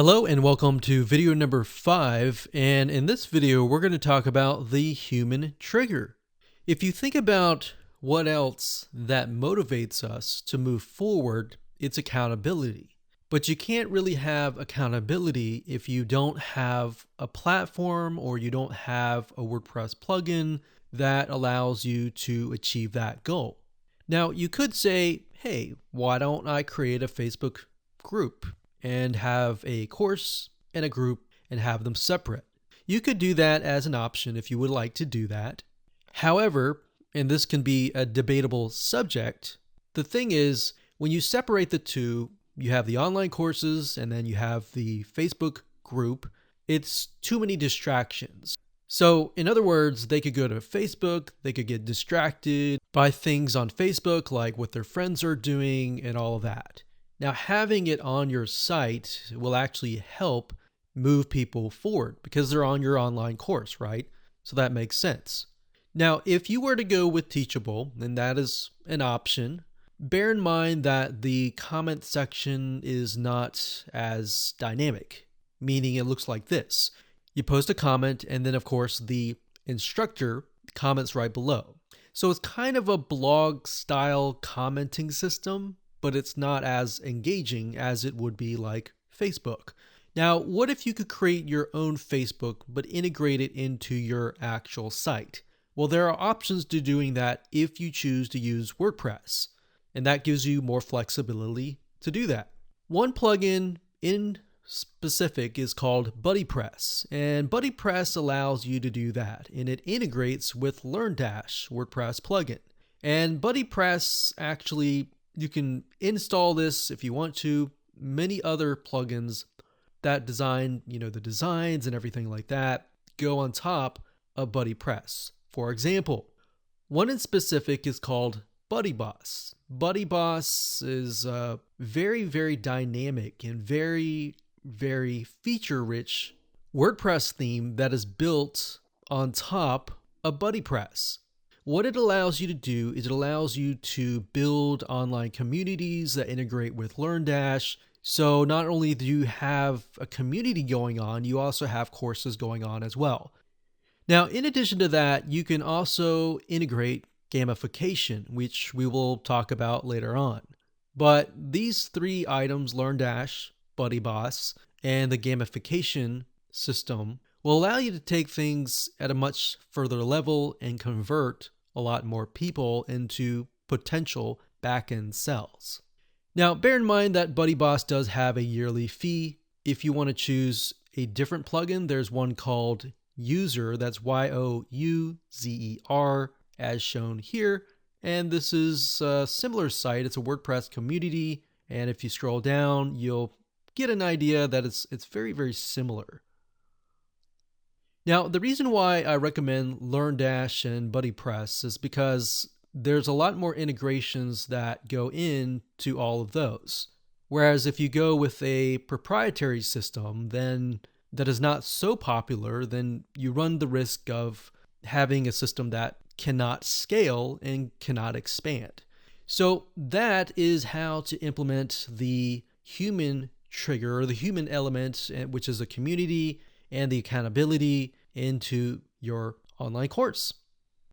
Hello and welcome to video number 5, and in this video we're going to talk about the human trigger. If you think about what else that motivates us to move forward, it's accountability. But you can't really have accountability if you don't have a platform or you don't have a WordPress plugin that allows you to achieve that goal. Now you could say, hey, why don't I create a Facebook group and have a course and a group and have them separate? You could do that as an option if you would like to do that. However, and this can be a debatable subject, the thing is, when you separate the two, you have the online courses and then you have the Facebook group, it's too many distractions. So in other words, they could go to Facebook, they could get distracted by things on Facebook like what their friends are doing and all of that. Now, having it on your site will actually help move people forward because they're on your online course, right? So that makes sense. Now, if you were to go with Teachable, then that is an option. Bear in mind that the comment section is not as dynamic, meaning it looks like this. You post a comment and then, of course, the instructor comments right below. So it's kind of a blog style commenting system, but it's not as engaging as it would be like Facebook. Now, what if you could create your own Facebook, but integrate it into your actual site? Well, there are options to doing that if you choose to use WordPress, and that gives you more flexibility to do that. One plugin in specific is called BuddyPress, and BuddyPress allows you to do that, and it integrates with LearnDash WordPress plugin. And BuddyPress actually, you can install this if you want to. Many other plugins that design, the designs and everything like that go on top of BuddyPress. For example, one in specific is called BuddyBoss. BuddyBoss is a very, very dynamic and very, very feature-rich WordPress theme that is built on top of BuddyPress. What it allows you to do is it allows you to build online communities that integrate with LearnDash. So not only do you have a community going on, you also have courses going on as well. Now, in addition to that, you can also integrate gamification, which we will talk about later on. But these three items, LearnDash, BuddyBoss, and the gamification system, will allow you to take things at a much further level and convert a lot more people into potential back-end sales. Now, bear in mind that BuddyBoss does have a yearly fee. If you want to choose a different plugin, there's one called User, that's Y-O-U-Z-E-R, as shown here. And this is a similar site. It's a WordPress community. And if you scroll down, you'll get an idea that it's very, very similar. Now, the reason why I recommend LearnDash and BuddyPress is because there's a lot more integrations that go into all of those. Whereas if you go with a proprietary system, then that is not so popular, then you run the risk of having a system that cannot scale and cannot expand. So that is how to implement the human trigger, or the human element, which is a community and the accountability into your online course.